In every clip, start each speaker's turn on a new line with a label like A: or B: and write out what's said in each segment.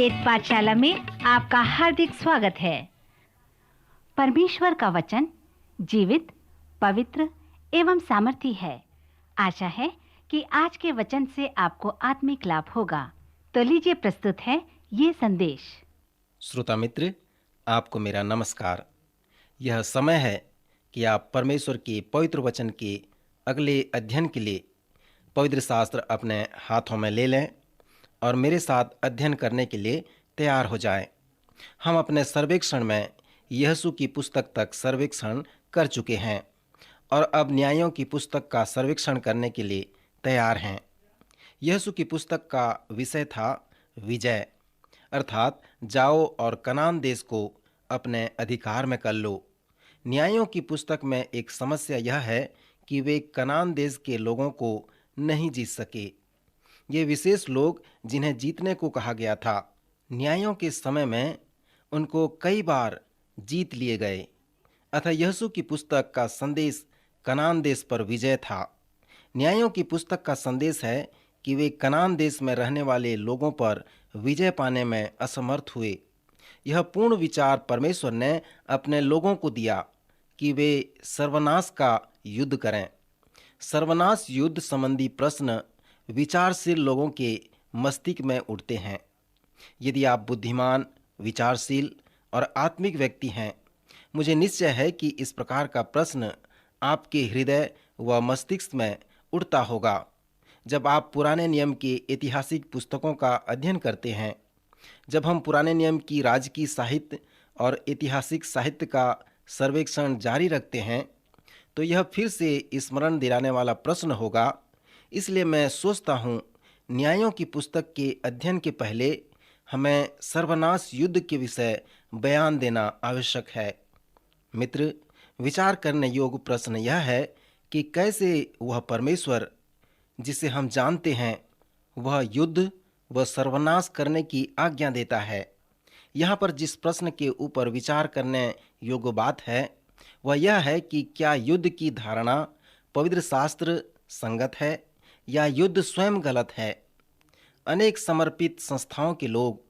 A: वेद पाठशाला में आपका हार्दिक स्वागत है। परमेश्वर का वचन जीवित, पवित्र एवं सामर्थी है। आशा है कि आज के वचन से आपको आत्मिक लाभ होगा। तो लीजिए, प्रस्तुत है ये संदेश।
B: श्रोता मित्र, आपको मेरा नमस्कार। यह समय है कि आप परमेश्वर के पवित्र वचन के अगले अध्ययन के लिए पवित्र शास्त्र अपने हाथों में ले लें और मेरे साथ अध्ययन करने के लिए तैयार हो जाएं। हम अपने सर्वेक्षण में यहोशू की पुस्तक तक सर्वेक्षण कर चुके हैं और अब न्यायों की पुस्तक का सर्वेक्षण करने के लिए तैयार हैं। यहोशू की पुस्तक का विषय था विजय, अर्थात जाओ और कनान देश को अपने अधिकार में कर लो। न्यायों की पुस्तक में एक समस्या यह है कि वे कनान देश के लोगों को नहीं जीत सके। ये विशेष लोग जिन्हें जीतने को कहा गया था, न्यायों के समय में उनको कई बार जीत लिए गए। अतः यहोशू की पुस्तक का संदेश कनान देश पर विजय था। न्यायों की पुस्तक का संदेश है कि वे कनान देश में रहने वाले लोगों पर विजय पाने में असमर्थ हुए। यह पूर्ण विचार परमेश्वर ने अपने लोगों को दिया कि वे सर्वनाश का युद्ध करें। सर्वनाश युद्ध संबंधी प्रश्न विचारशील लोगों के मस्तिष्क में उठते हैं। यदि आप बुद्धिमान, विचारशील और आत्मिक व्यक्ति हैं, मुझे निश्चय है कि इस प्रकार का प्रश्न आपके हृदय व मस्तिष्क में उठता होगा जब आप पुराने नियम के ऐतिहासिक पुस्तकों का अध्ययन करते हैं। जब हम पुराने नियम की राजकीय साहित्य और ऐतिहासिक साहित्य का सर्वेक्षण जारी रखते हैं तो यह फिर से स्मरण दिलाने वाला प्रश्न होगा। इसलिए मैं सोचता हूँ न्यायों की पुस्तक के अध्ययन के पहले हमें सर्वनाश युद्ध के विषय बयान देना आवश्यक है। मित्र, विचार करने योग्य प्रश्न यह है कि कैसे वह परमेश्वर जिसे हम जानते हैं वह युद्ध व सर्वनाश करने की आज्ञा देता है। यहाँ पर जिस प्रश्न के ऊपर विचार करने योग्य बात है वह यह है कि क्या युद्ध की धारणा पवित्र शास्त्र संगत है या युद्ध स्वयं गलत है। अनेक समर्पित संस्थाओं के लोग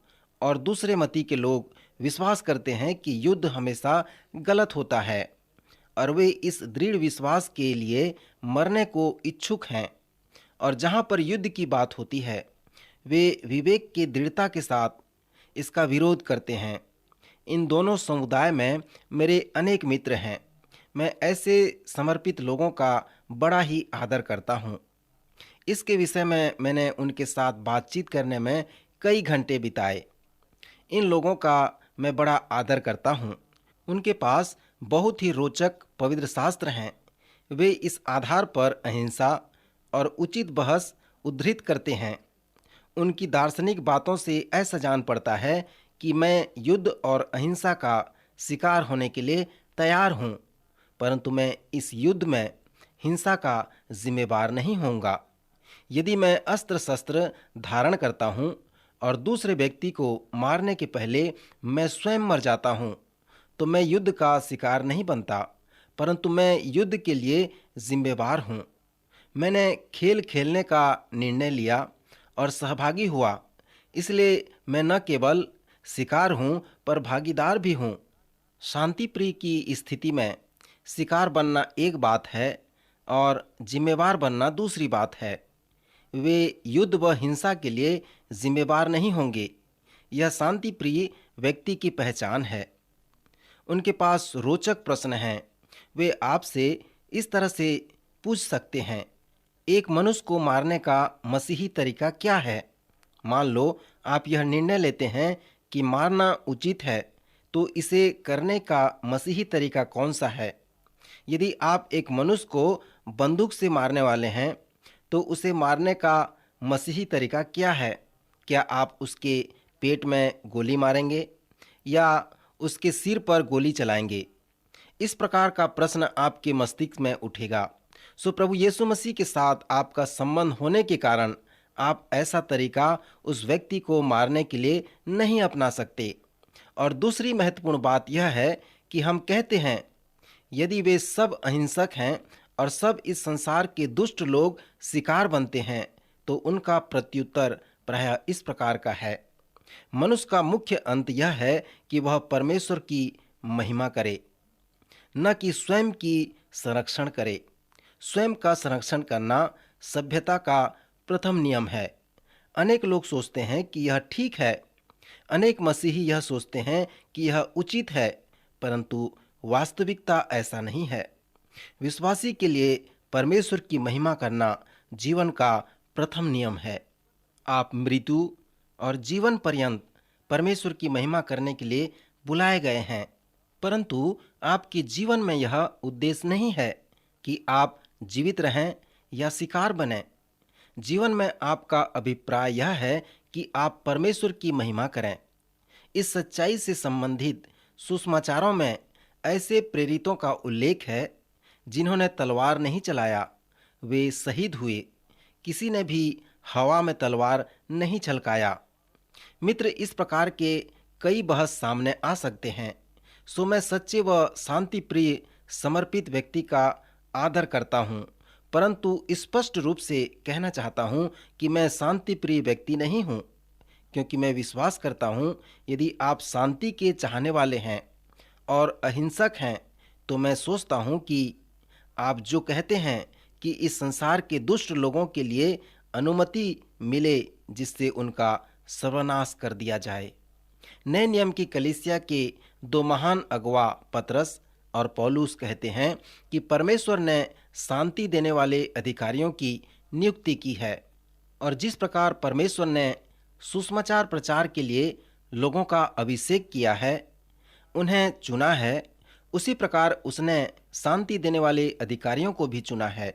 B: और दूसरे मती के लोग विश्वास करते हैं कि युद्ध हमेशा गलत होता है और वे इस दृढ़ विश्वास के लिए मरने को इच्छुक हैं। और जहाँ पर युद्ध की बात होती है वे विवेक की दृढ़ता के साथ इसका विरोध करते हैं। इन दोनों समुदाय में मेरे अनेक मित्र हैं। मैं ऐसे समर्पित लोगों का बड़ा ही आदर करता हूँ। इसके विषय में मैंने उनके साथ बातचीत करने में कई घंटे बिताए। इन लोगों का मैं बड़ा आदर करता हूँ। उनके पास बहुत ही रोचक पवित्र शास्त्र हैं। वे इस आधार पर अहिंसा और उचित बहस उद्धृत करते हैं। उनकी दार्शनिक बातों से ऐसा जान पड़ता है कि मैं युद्ध और अहिंसा का शिकार होने के लिए तैयार हूँ, परंतु मैं इस युद्ध में हिंसा का जिम्मेदार नहीं होऊंगा। यदि मैं अस्त्र शस्त्र धारण करता हूँ और दूसरे व्यक्ति को मारने के पहले मैं स्वयं मर जाता हूँ तो मैं युद्ध का शिकार नहीं बनता, परंतु मैं युद्ध के लिए जिम्मेदार हूँ। मैंने खेल खेलने का निर्णय लिया और सहभागी हुआ, इसलिए मैं न केवल शिकार हूँ पर भागीदार भी हूँ। शांति प्रिय की स्थिति में शिकार बनना एक बात है और जिम्मेवार बनना दूसरी बात है। वे युद्ध व हिंसा के लिए जिम्मेदार नहीं होंगे। यह शांति प्रिय व्यक्ति की पहचान है। उनके पास रोचक प्रश्न हैं। वे आपसे इस तरह से पूछ सकते हैं, एक मनुष्य को मारने का मसीही तरीका क्या है? मान लो आप यह निर्णय लेते हैं कि मारना उचित है, तो इसे करने का मसीही तरीका कौन सा है? यदि आप एक मनुष्य को बंदूक से मारने वाले हैं तो उसे मारने का मसीही तरीका क्या है? क्या आप उसके पेट में गोली मारेंगे या उसके सिर पर गोली चलाएंगे? इस प्रकार का प्रश्न आपके मस्तिष्क में उठेगा। सो प्रभु यीशु मसीह के साथ आपका संबंध होने के कारण आप ऐसा तरीका उस व्यक्ति को मारने के लिए नहीं अपना सकते। और दूसरी महत्वपूर्ण बात यह है कि हम कहते हैं यदि वे सब अहिंसक हैं और सब इस संसार के दुष्ट लोग शिकार बनते हैं तो उनका प्रत्युत्तर प्रायः इस प्रकार का है, मनुष्य का मुख्य अंत यह है कि वह परमेश्वर की महिमा करे, न कि स्वयं की संरक्षण करे। स्वयं का संरक्षण करना सभ्यता का प्रथम नियम है। अनेक लोग सोचते हैं कि यह ठीक है, अनेक मसीही यह सोचते हैं कि यह उचित है, परंतु वास्तविकता ऐसा नहीं है। विश्वासी के लिए परमेश्वर की महिमा करना जीवन का प्रथम नियम है। आप मृत्यु और जीवन पर्यंत परमेश्वर की महिमा करने के लिए बुलाए गए हैं, परंतु आपके जीवन में यह उद्देश्य नहीं है कि आप जीवित रहें या शिकार बनें। जीवन में आपका अभिप्राय यह है कि आप परमेश्वर की महिमा करें। इस सच्चाई से संबंधित सुसमाचारों में ऐसे प्रेरितों का उल्लेख है जिन्होंने तलवार नहीं चलाया, वे शहीद हुए। किसी ने भी हवा में तलवार नहीं छलकाया। मित्र, इस प्रकार के कई बहस सामने आ सकते हैं, सो मैं सच्चे व शांति प्रिय समर्पित व्यक्ति का आदर करता हूँ, परंतु स्पष्ट रूप से कहना चाहता हूँ कि मैं शांति प्रिय व्यक्ति नहीं हूँ, क्योंकि मैं विश्वास करता हूँ यदि आप शांति के चाहने वाले हैं और अहिंसक हैं, तो मैं सोचता हूँ कि आप जो कहते हैं कि इस संसार के दुष्ट लोगों के लिए अनुमति मिले जिससे उनका सर्वनाश कर दिया जाए। नए नियम की कलीसिया के दो महान अगुवा पतरस और पौलुस कहते हैं कि परमेश्वर ने शांति देने वाले अधिकारियों की नियुक्ति की है, और जिस प्रकार परमेश्वर ने सुसमाचार प्रचार के लिए लोगों का अभिषेक किया है, उन्हें चुना है, उसी प्रकार उसने शांति देने वाले अधिकारियों को भी चुना है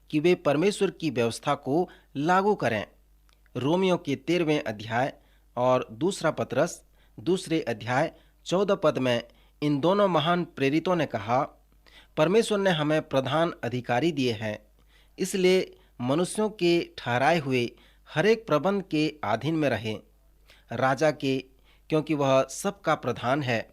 B: कि वे परमेश्वर की व्यवस्था को लागू करें। रोमियो के 13वें अध्याय और दूसरा पतरस 2 अध्याय 14 पद में इन दोनों महान प्रेरितों ने कहा, परमेश्वर ने हमें प्रधान अधिकारी दिए हैं, इसलिए मनुष्यों के ठहराए हुए हरेक प्रबंध के अधीन में रहें। राजा के, क्योंकि वह सबका प्रधान है।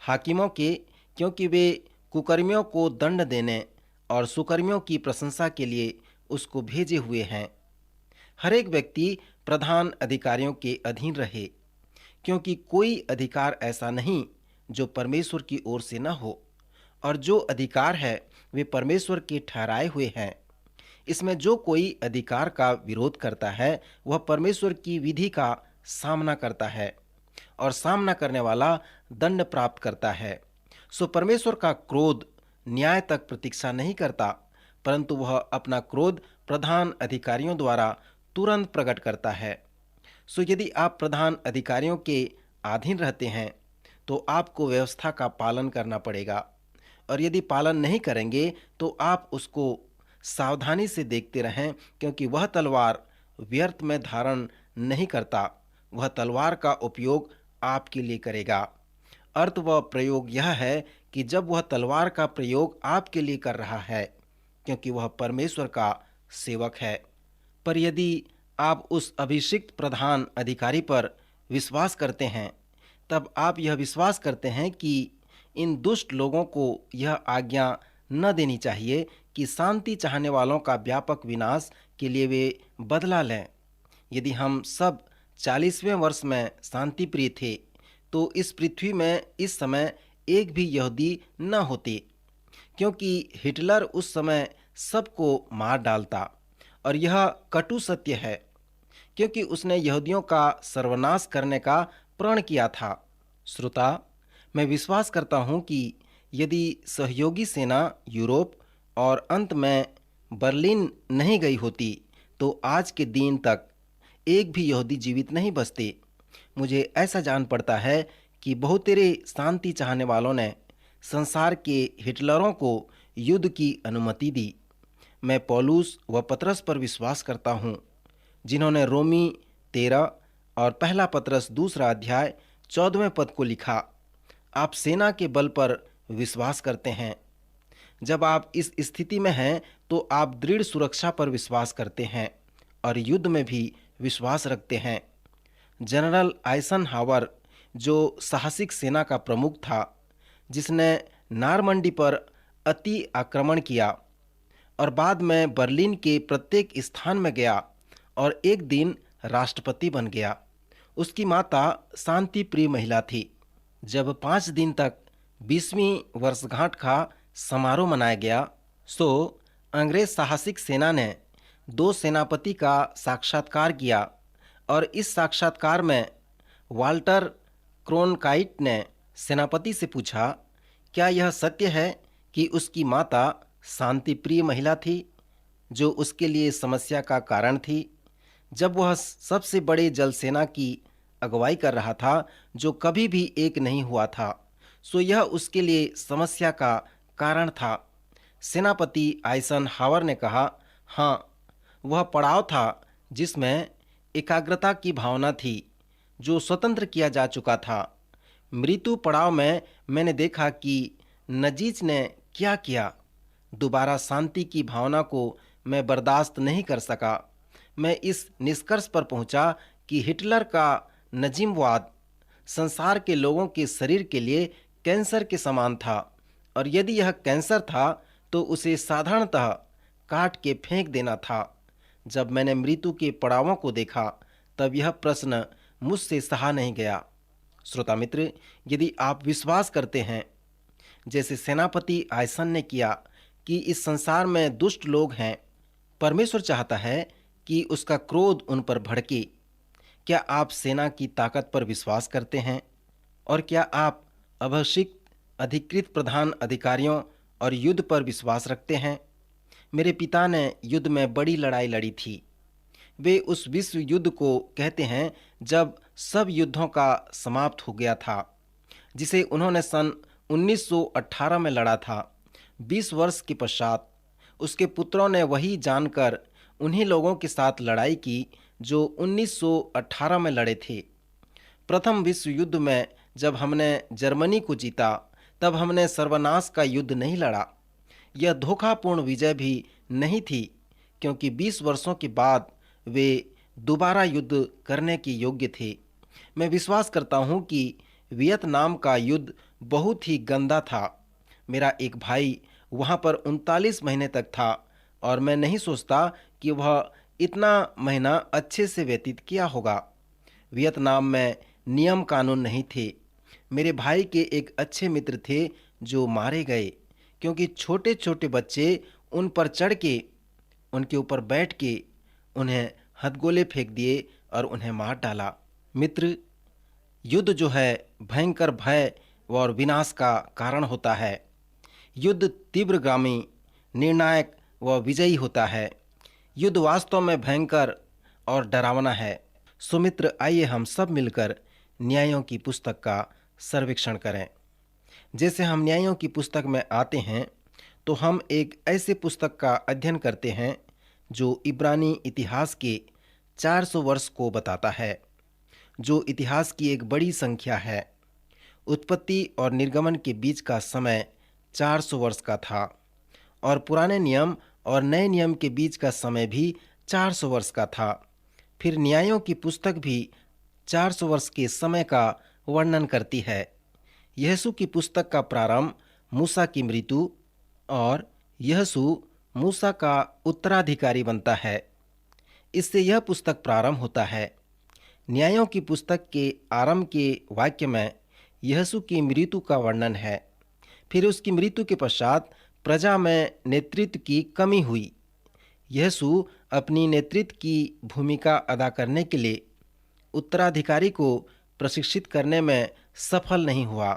B: हाकिमों के, क्योंकि वे कुकर्मियों को दंड देने और सुकर्मियों की प्रशंसा के लिए उसको भेजे हुए हैं। हर एक व्यक्ति प्रधान अधिकारियों के अधीन रहे, क्योंकि कोई अधिकार ऐसा नहीं जो परमेश्वर की ओर से न हो, और जो अधिकार है वे परमेश्वर के ठहराए हुए हैं। इसमें जो कोई अधिकार का विरोध करता है वह परमेश्वर की विधि का सामना करता है, और सामना करने वाला दंड प्राप्त करता है। सो परमेश्वर का क्रोध न्याय तक प्रतीक्षा नहीं करता, परंतु वह अपना क्रोध प्रधान अधिकारियों द्वारा तुरंत प्रकट करता है। सो यदि आप प्रधान अधिकारियों के अधीन रहते हैं तो आपको व्यवस्था का पालन करना पड़ेगा, और यदि पालन नहीं करेंगे तो आप उसको सावधानी से देखते रहें, क्योंकि वह तलवार व्यर्थ में धारण नहीं करता, वह तलवार का उपयोग आपके लिए करेगा। अर्थ व प्रयोग यह है कि जब वह तलवार का प्रयोग आपके लिए कर रहा है, क्योंकि वह परमेश्वर का सेवक है। पर यदि आप उस अभिषिक्त प्रधान अधिकारी पर विश्वास करते हैं, तब आप यह विश्वास करते हैं कि इन दुष्ट लोगों को यह आज्ञा न देनी चाहिए कि शांति चाहने वालों का व्यापक विनाश के लिए वे बदला लें। यदि हम सब 40वें वर्ष में शांति प्रिय थे, तो इस पृथ्वी में इस समय एक भी यहूदी न होते, क्योंकि हिटलर उस समय सबको मार डालता, और यह कटु सत्य है, क्योंकि उसने यहूदियों का सर्वनाश करने का प्रण किया था। श्रोता, मैं विश्वास करता हूँ कि यदि सहयोगी सेना यूरोप और अंत में बर्लिन नहीं गई होती, तो आज के दिन तक एक भी यहूदी जीवित नहीं बचते। मुझे ऐसा जान पड़ता है कि बहुतेरे शांति चाहने वालों ने संसार के हिटलरों को युद्ध की अनुमति दी। मैं पौलुस व पतरस पर विश्वास करता हूँ, जिन्होंने रोमी 13 और पहला पतरस 2 अध्याय 14वें पद को लिखा। आप सेना के बल पर विश्वास करते हैं। जब आप इस स्थिति में हैं तो आप दृढ़ सुरक्षा पर विश्वास करते हैं और युद्ध में भी विश्वास रखते हैं। जनरल आइजनहावर, जो साहसिक सेना का प्रमुख था, जिसने नारमंडी पर अति आक्रमण किया और बाद में बर्लिन के प्रत्येक स्थान में गया और एक दिन राष्ट्रपति बन गया, उसकी माता शांति प्रिय महिला थी। जब 5 दिन तक 20वीं वर्षगांठ का समारोह मनाया गया, सो अंग्रेज साहसिक सेना ने 2 सेनापति का साक्षात्कार किया और इस साक्षात्कार में वाल्टर क्रोनकाइट ने सेनापति से पूछा, क्या यह सत्य है कि उसकी माता शांति प्रिय महिला थी जो उसके लिए समस्या का कारण थी? जब वह सबसे बड़े जल सेना की अगुवाई कर रहा था जो कभी भी एक नहीं हुआ था, सो यह उसके लिए समस्या का कारण था। सेनापति आइजनहावर ने कहा, हाँ, वह पड़ाव था जिसमें एकाग्रता की भावना थी जो स्वतंत्र किया जा चुका था। मृत्यु पड़ाव में मैंने देखा कि नजीज ने क्या किया। दोबारा शांति की भावना को मैं बर्दाश्त नहीं कर सका। मैं इस निष्कर्ष पर पहुंचा कि हिटलर का नजीमवाद संसार के लोगों के शरीर के लिए कैंसर के समान था, और यदि यह कैंसर था तो उसे साधारणतः काट के फेंक देना था। जब मैंने मृत्यु के पड़ावों को देखा तब यह प्रश्न मुझसे सहा नहीं गया। श्रोता मित्र, यदि आप विश्वास करते हैं जैसे सेनापति आइसन ने किया कि इस संसार में दुष्ट लोग हैं, परमेश्वर चाहता है कि उसका क्रोध उन पर भड़के। क्या आप सेना की ताकत पर विश्वास करते हैं? और क्या आप अभिषिक्त अधिकृत प्रधान अधिकारियों और युद्ध पर विश्वास रखते हैं? मेरे पिता ने युद्ध में बड़ी लड़ाई लड़ी थी। वे उस विश्व युद्ध को कहते हैं जब सब युद्धों का समाप्त हो गया था, जिसे उन्होंने सन 1918 में लड़ा था। 20 वर्ष के पश्चात उसके पुत्रों ने वही जानकर उन्हीं लोगों के साथ लड़ाई की जो 1918 में लड़े थे। प्रथम विश्व युद्ध में जब हमने जर्मनी को जीता, तब हमने सर्वनाश का युद्ध नहीं लड़ा। यह धोखापूर्ण विजय भी नहीं थी, क्योंकि 20 वर्षों के बाद वे दोबारा युद्ध करने के योग्य थे। मैं विश्वास करता हूं कि वियतनाम का युद्ध बहुत ही गंदा था। मेरा एक भाई वहां पर 39 महीने तक था और मैं नहीं सोचता कि वह इतना महीना अच्छे से व्यतीत किया होगा। वियतनाम में नियम कानून नहीं थे। मेरे भाई के एक अच्छे मित्र थे जो मारे गए, क्योंकि छोटे छोटे बच्चे उन पर चढ़ के, उनके ऊपर बैठ के उन्हें हथगोले फेंक दिए और उन्हें मार डाला। मित्र, युद्ध जो है भयंकर भय और विनाश का कारण होता है। युद्ध तीव्रगामी, निर्णायक व विजयी होता है। युद्ध वास्तव में भयंकर और डरावना है। सो मित्र, आइए हम सब मिलकर न्यायों की पुस्तक का सर्वेक्षण करें। जैसे हम न्यायों की पुस्तक में आते हैं तो हम एक ऐसे पुस्तक का अध्ययन करते हैं जो इब्रानी इतिहास के 400 वर्ष को बताता है, जो इतिहास की एक बड़ी संख्या है। उत्पत्ति और निर्गमन के बीच का समय 400 वर्ष का था और पुराने नियम और नए नियम के बीच का समय भी 400 वर्ष का था। फिर न्यायों की पुस्तक भी 400 वर्ष के समय का वर्णन करती है। यहोशू की पुस्तक का प्रारंभ मूसा की मृत्यु और यहोशू मूसा का उत्तराधिकारी बनता है। इससे यह पुस्तक प्रारंभ होता है। न्यायों की पुस्तक के आरंभ के वाक्य में यहोशू की मृत्यु का वर्णन है। फिर उसकी मृत्यु के पश्चात प्रजा में नेतृत्व की कमी हुई। यहोशू अपनी नेतृत्व की भूमिका अदा करने के लिए उत्तराधिकारी को प्रशिक्षित करने में सफल नहीं हुआ।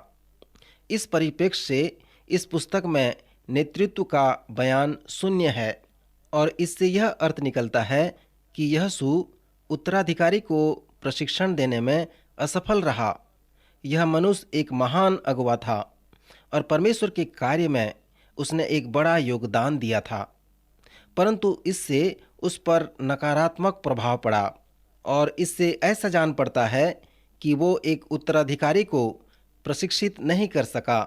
B: इस परिप्रेक्ष्य से इस पुस्तक में नेतृत्व का बयान शून्य है और इससे यह अर्थ निकलता है कि यहोशू उत्तराधिकारी को प्रशिक्षण देने में असफल रहा। यह मनुष्य एक महान अगुवा था और परमेश्वर के कार्य में उसने एक बड़ा योगदान दिया था, परंतु इससे उस पर नकारात्मक प्रभाव पड़ा और इससे ऐसा जान पड़ता है कि वो एक उत्तराधिकारी को प्रशिक्षित नहीं कर सका।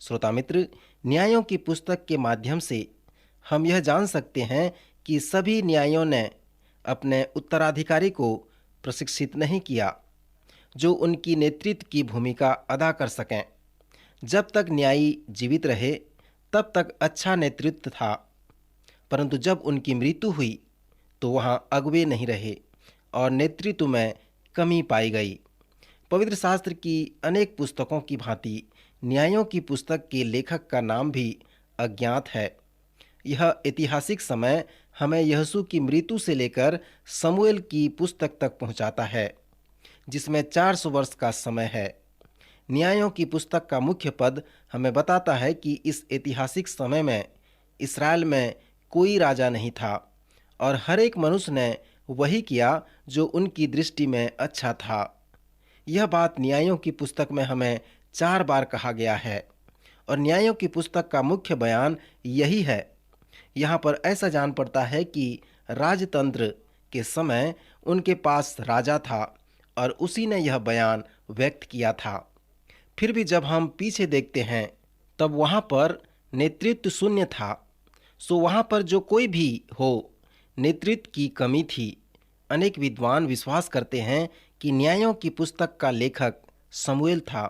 B: श्रोता मित्र, न्यायों की पुस्तक के माध्यम से हम यह जान सकते हैं कि सभी न्यायों ने अपने उत्तराधिकारी को प्रशिक्षित नहीं किया जो उनकी नेतृत्व की भूमिका अदा कर सकें। जब तक न्यायी जीवित रहे तब तक अच्छा नेतृत्व था, परंतु जब उनकी मृत्यु हुई तो वहाँ अगुवे नहीं रहे और नेतृत्व में कमी पाई गई। पवित्र शास्त्र की अनेक पुस्तकों की भांति न्यायों की पुस्तक के लेखक का नाम भी अज्ञात है। यह ऐतिहासिक समय हमें यहोशू की मृत्यु से लेकर शमूएल की पुस्तक तक पहुंचाता है, जिसमें 400 वर्ष का समय है। न्यायों की पुस्तक का मुख्य पद हमें बताता है कि इस ऐतिहासिक समय में इस्राएल में कोई राजा नहीं था और हर एक मनुष्य ने वही किया जो उनकी दृष्टि में अच्छा था। यह बात न्यायों की पुस्तक में हमें 4 बार कहा गया है और न्यायों की पुस्तक का मुख्य बयान यही है। यहाँ पर ऐसा जान पड़ता है कि राजतंत्र के समय उनके पास राजा था और उसी ने यह बयान व्यक्त किया था। फिर भी जब हम पीछे देखते हैं तब वहाँ पर नेतृत्व शून्य था। सो वहाँ पर जो कोई भी हो, नेतृत्व की कमी थी। अनेक विद्वान विश्वास करते हैं कि न्यायों की पुस्तक का लेखक शमूएल था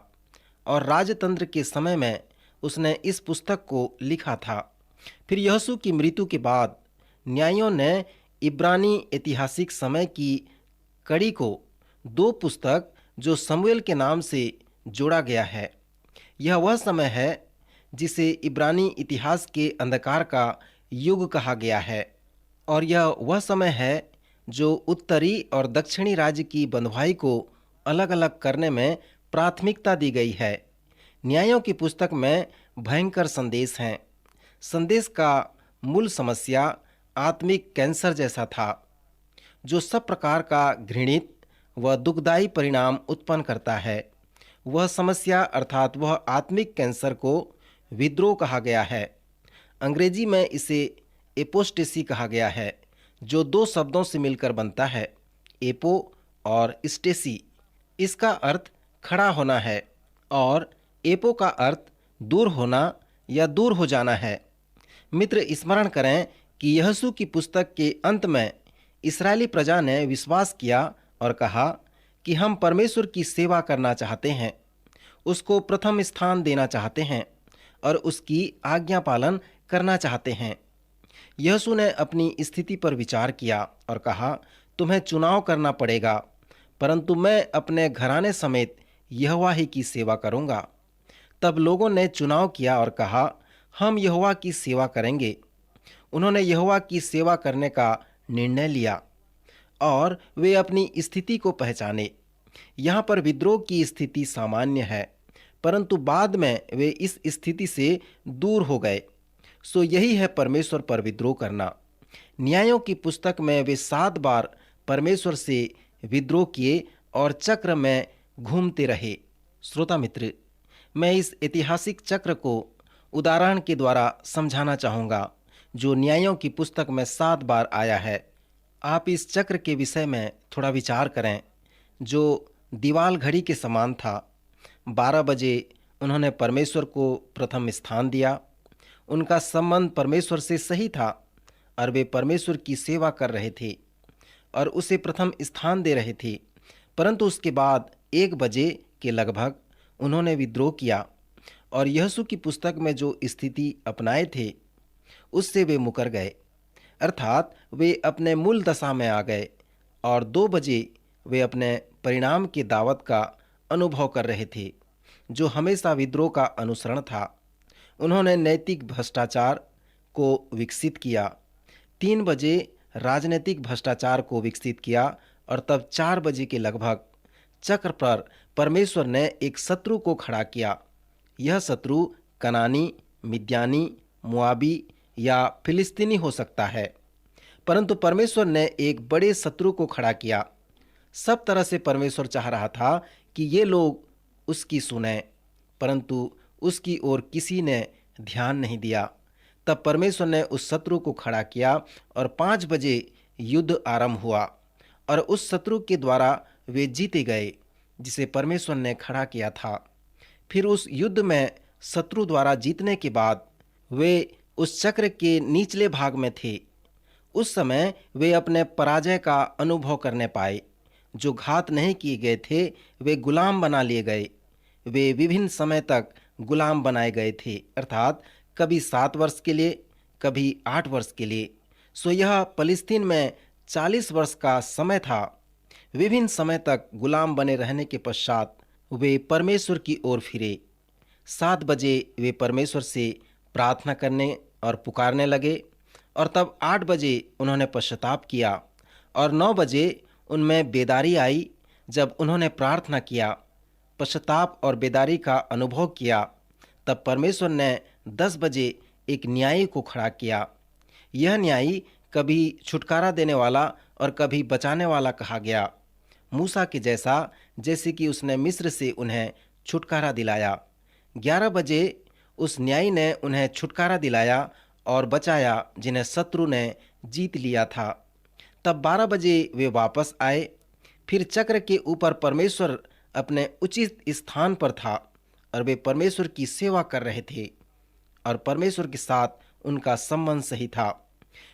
B: और राजतंत्र के समय में उसने इस पुस्तक को लिखा था। फिर यहोशू की मृत्यु के बाद न्यायों ने इब्रानी ऐतिहासिक समय की कड़ी को 2 पुस्तक जो शमूएल के नाम से जोड़ा गया है। यह वह समय है जिसे इब्रानी इतिहास के अंधकार का युग कहा गया है और यह वह समय है जो उत्तरी और दक्षिणी राज्य की बंधुआई को अलग अलग करने में प्राथमिकता दी गई है। न्यायों की पुस्तक में भयंकर संदेश हैं। संदेश का मूल समस्या आत्मिक कैंसर जैसा था, जो सब प्रकार का घृणित व दुखदायी परिणाम उत्पन्न करता है। वह समस्या अर्थात वह आत्मिक कैंसर को विद्रोह कहा गया है। अंग्रेजी में इसे एपोस्टेसी कहा गया है, जो 2 शब्दों से मिलकर बनता है, एपो और स्टेसी। इसका अर्थ खड़ा होना है और एपो का अर्थ दूर होना या दूर हो जाना है। मित्र, स्मरण करें कि यहोशू की पुस्तक के अंत में इस्राएली प्रजा ने विश्वास किया और कहा कि हम परमेश्वर की सेवा करना चाहते हैं, उसको प्रथम स्थान देना चाहते हैं और उसकी आज्ञा पालन करना चाहते हैं। यहोशू ने अपनी स्थिति पर विचार किया और कहा, तुम्हें चुनाव करना पड़ेगा, परंतु मैं अपने घराने समेत यहोवा ही की सेवा करूंगा। तब लोगों ने चुनाव किया और कहा, हम यहोवा की सेवा करेंगे। उन्होंने यहोवा की सेवा करने का निर्णय लिया और वे अपनी स्थिति को पहचाने। यहाँ पर विद्रोह की स्थिति सामान्य है, परंतु बाद में वे इस स्थिति से दूर हो गए। सो यही है परमेश्वर पर विद्रोह करना। न्यायों की पुस्तक में वे 7 बार परमेश्वर से विद्रोह किए और चक्र में घूमते रहे। श्रोता मित्र, मैं इस ऐतिहासिक चक्र को उदाहरण के द्वारा समझाना चाहूँगा, जो न्यायों की पुस्तक में 7 बार आया है। आप इस चक्र के विषय में थोड़ा विचार करें, जो दीवाल घड़ी के समान था। 12 बजे उन्होंने परमेश्वर को प्रथम स्थान दिया। उनका संबंध परमेश्वर से सही था और वे परमेश्वर की सेवा कर रहे थे और उसे प्रथम स्थान दे रहे थे। परंतु उसके बाद 1 बजे के लगभग उन्होंने विद्रोह किया और यहोशू की पुस्तक में जो स्थिति अपनाए थे उससे वे मुकर गए, अर्थात वे अपने मूल दशा में आ गए और 2 बजे वे अपने परिणाम की दावत का अनुभव कर रहे थे, जो हमेशा विद्रोह का अनुसरण था। उन्होंने नैतिक भ्रष्टाचार को विकसित किया। 3 बजे राजनीतिक भ्रष्टाचार को विकसित किया और तब 4 बजे के लगभग चक्र पर परमेश्वर ने एक शत्रु को खड़ा किया। यह शत्रु कनानी, मिद्यानी, मुआबी या फिलिस्तीनी हो सकता है, परंतु परमेश्वर ने एक बड़े शत्रु को खड़ा किया। सब तरह से परमेश्वर चाह रहा था कि ये लोग उसकी सुने, परंतु उसकी ओर किसी ने ध्यान नहीं दिया। तब परमेश्वर ने उस शत्रु को खड़ा किया और 5 बजे युद्ध आरंभ हुआ और उस शत्रु के द्वारा वे जीते गए जिसे परमेश्वर ने खड़ा किया था। फिर उस युद्ध में शत्रु द्वारा जीतने के बाद वे उस चक्र के निचले भाग में थे। उस समय वे अपने पराजय का अनुभव करने पाए। जो घात नहीं किए गए थे वे गुलाम बना लिए गए। वे विभिन्न समय तक गुलाम बनाए गए थे, अर्थात कभी 7 वर्ष के लिए, कभी 8 वर्ष के लिए। सो यह फलस्तीन में 40 वर्ष का समय था। विभिन्न समय तक गुलाम बने रहने के पश्चात वे परमेश्वर की ओर फिरे। 7 बजे वे परमेश्वर से प्रार्थना करने और पुकारने लगे और तब 8 बजे उन्होंने पश्चाताप किया और 9 बजे उनमें बेदारी आई। जब उन्होंने प्रार्थना किया, पश्चाताप और बेदारी का अनुभव किया, तब परमेश्वर ने 10 बजे एक न्यायी को खड़ा किया। यह न्यायी कभी छुटकारा देने वाला और कभी बचाने वाला कहा गया, मूसा के जैसा, जैसे कि उसने मिस्र से उन्हें छुटकारा दिलाया। 11 बजे उस न्यायी ने उन्हें छुटकारा दिलाया और बचाया जिन्हें शत्रु ने जीत लिया था। तब 12 बजे वे वापस आए। फिर चक्र के ऊपर परमेश्वर अपने उचित स्थान पर था और वे परमेश्वर की सेवा कर रहे थे और परमेश्वर के साथ उनका संबंध सही था।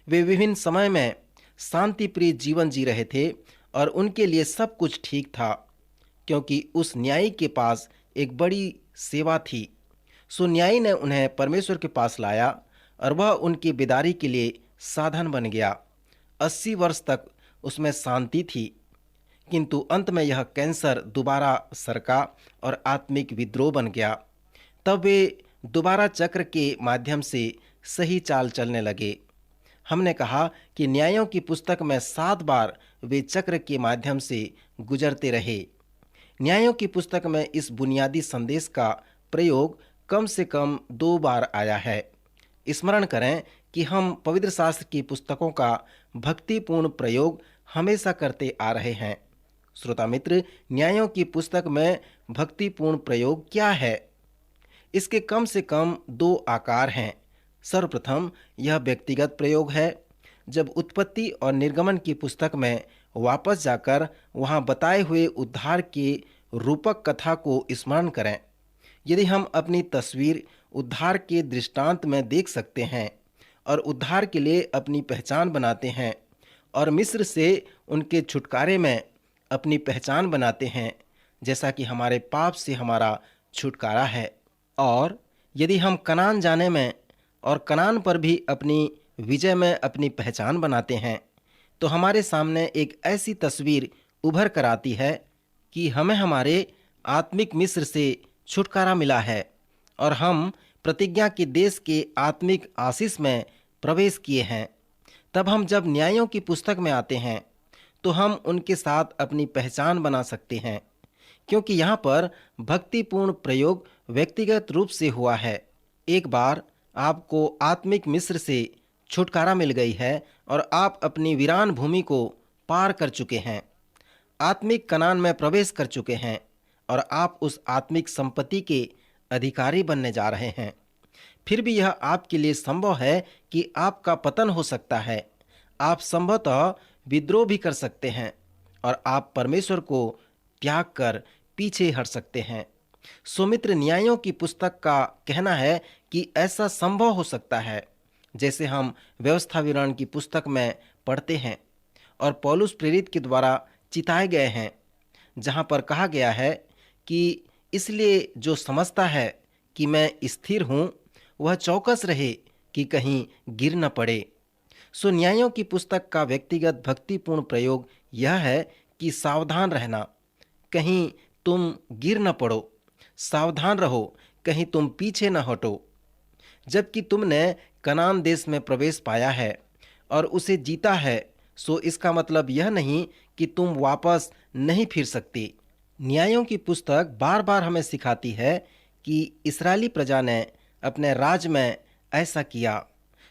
B: वे विभिन्न समय में शांति प्रिय जीवन जी रहे थे और उनके लिए सब कुछ ठीक था, क्योंकि उस न्यायी के पास एक बड़ी सेवा थी। सो न्यायी ने उन्हें परमेश्वर के पास लाया और वह उनकी बेदारी के लिए साधन बन गया। 80 वर्ष तक उसमें शांति थी, किंतु अंत में यह कैंसर दोबारा सरका और आत्मिक विद्रोह बन गया। तब वे दोबारा चक्र के माध्यम से सही चाल चलने लगे। हमने कहा कि न्यायों की पुस्तक में 7 बार वे चक्र के माध्यम से गुजरते रहे। न्यायों की पुस्तक में इस बुनियादी संदेश का प्रयोग कम से कम 2 बार आया है। स्मरण करें कि हम पवित्र शास्त्र की पुस्तकों का भक्तिपूर्ण प्रयोग हमेशा करते आ रहे हैं। श्रोता मित्र, न्यायों की पुस्तक में भक्तिपूर्ण प्रयोग क्या है? इसके कम से कम 2 आकार हैं। सर्वप्रथम यह व्यक्तिगत प्रयोग है। जब उत्पत्ति और निर्गमन की पुस्तक में वापस जाकर वहां बताए हुए उद्धार के रूपक कथा को स्मरण करें, यदि हम अपनी तस्वीर उद्धार के दृष्टांत में देख सकते हैं और उद्धार के लिए अपनी पहचान बनाते हैं और मिस्र से उनके छुटकारे में अपनी पहचान बनाते हैं, जैसा कि हमारे पाप से हमारा छुटकारा है, और यदि हम कनान जाने में और कनान पर भी अपनी विजय में अपनी पहचान बनाते हैं, तो हमारे सामने एक ऐसी तस्वीर उभर कर आती है कि हमें हमारे आत्मिक मिस्र से छुटकारा मिला है और हम प्रतिज्ञा के देश के आत्मिक आशीष में प्रवेश किए हैं। तब हम जब न्यायों की पुस्तक में आते हैं तो हम उनके साथ अपनी पहचान बना सकते हैं, क्योंकि यहाँ पर भक्तिपूर्ण प्रयोग व्यक्तिगत रूप से हुआ है। एक बार आपको आत्मिक मिस्र से छुटकारा मिल गई है और आप अपनी वीरान भूमि को पार कर चुके हैं, आत्मिक कनान में प्रवेश कर चुके हैं और आप उस आत्मिक संपत्ति के अधिकारी बनने जा रहे हैं। फिर भी यह आपके लिए संभव है कि आपका पतन हो सकता है। आप संभवतः विद्रोह भी कर सकते हैं और आप परमेश्वर को त्याग कर पीछे हट सकते हैं। सुमित्र, न्यायों की पुस्तक का कहना है कि ऐसा संभव हो सकता है, जैसे हम व्यवस्था विवरण की पुस्तक में पढ़ते हैं और पौलुस प्रेरित के द्वारा चिताए गए हैं, जहां पर कहा गया है कि इसलिए जो समझता है कि मैं स्थिर हूं, वह चौकस रहे कि कहीं गिर न पड़े। सो न्यायों की पुस्तक का व्यक्तिगत भक्तिपूर्ण प्रयोग यह है कि सावधान रहना, कहीं तुम गिर न पड़ो। सावधान रहो, कहीं तुम पीछे न हटो। जबकि तुमने कनान देश में प्रवेश पाया है और उसे जीता है, सो इसका मतलब यह नहीं कि तुम वापस नहीं फिर सकते। न्यायों की पुस्तक बार बार हमें सिखाती है कि इस्राएली प्रजा ने अपने राज में ऐसा किया।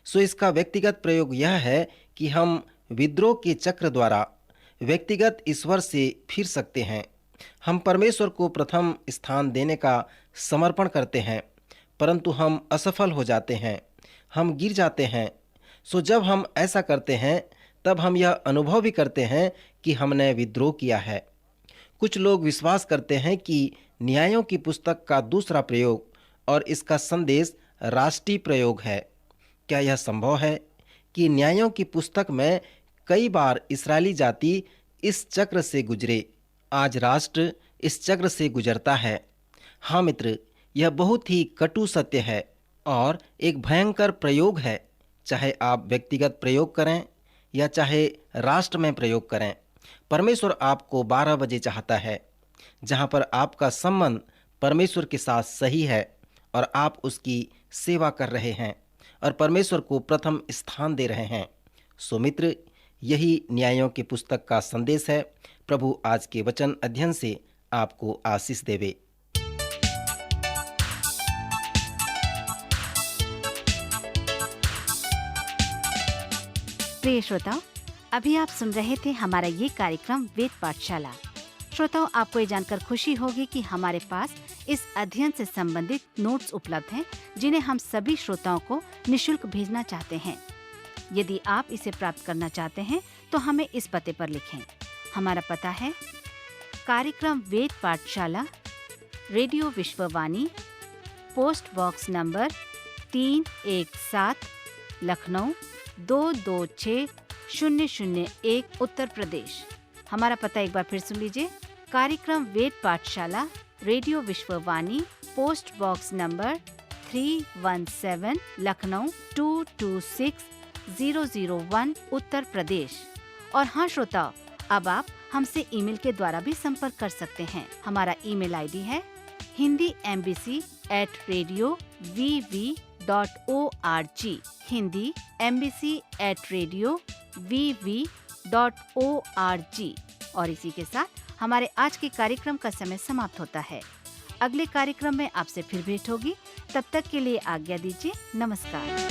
B: सो इसका व्यक्तिगत प्रयोग यह है कि हम विद्रोह के चक्र द्वारा व्यक्तिगत ईश्वर से फिर सकते हैं। हम परमेश्वर को प्रथम स्थान देने का समर्पण करते हैं, परंतु हम असफल हो जाते हैं, हम गिर जाते हैं। सो जब हम ऐसा करते हैं तब हम यह अनुभव भी करते हैं कि हमने विद्रोह किया है। कुछ लोग विश्वास करते हैं कि न्यायों की पुस्तक का दूसरा प्रयोग और इसका संदेश राष्ट्रीय प्रयोग है। क्या यह संभव है कि न्यायों की पुस्तक में कई बार इस्राएली जाति इस चक्र से गुजरे? आज राष्ट्र इस चक्र से गुजरता है। हाँ मित्र, यह बहुत ही कटु सत्य है और एक भयंकर प्रयोग है, चाहे आप व्यक्तिगत प्रयोग करें या चाहे राष्ट्र में प्रयोग करें। परमेश्वर आपको 12 बजे चाहता है, जहां पर आपका संबंध परमेश्वर के साथ सही है और आप उसकी सेवा कर रहे हैं और परमेश्वर को प्रथम स्थान दे रहे हैं। सो मित्र, यही न्यायों की पुस्तक का संदेश है। प्रभु आज के वचन अध्ययन से आपको आशीष देवे।
A: प्रिय श्रोताओं, अभी आप सुन रहे थे हमारा ये कार्यक्रम वेद पाठशाला। श्रोताओं, आपको ये जानकर खुशी होगी कि हमारे पास इस अध्ययन से संबंधित नोट्स उपलब्ध हैं, जिन्हें हम सभी श्रोताओं को निशुल्क भेजना चाहते हैं। यदि आप इसे प्राप्त करना चाहते हैं तो हमें इस पते पर लिखें। हमारा पता है कार्यक्रम Ved Pathshala, radio Vishwavani, post box number 317, Lucknow 226001, Uttar Pradesh. हमारा पता एक बार फिर सुन लीजिए। कार्यक्रम Ved Pathshala, radio Vishwavani, post box number 317, Lucknow 226001, Uttar Pradesh. और हाँ श्रोताओ, अब आप हमसे ईमेल के द्वारा भी संपर्क कर सकते हैं। हमारा ईमेल आईडी है hindiembassy@radiovv.org, hindiembassy@radiovv.org। और इसी के साथ हमारे आज के कार्यक्रम का समय समाप्त होता है। अगले कार्यक्रम में आपसे फिर भेंट होगी। तब तक के लिए आज्ञा दीजिए। नमस्कार।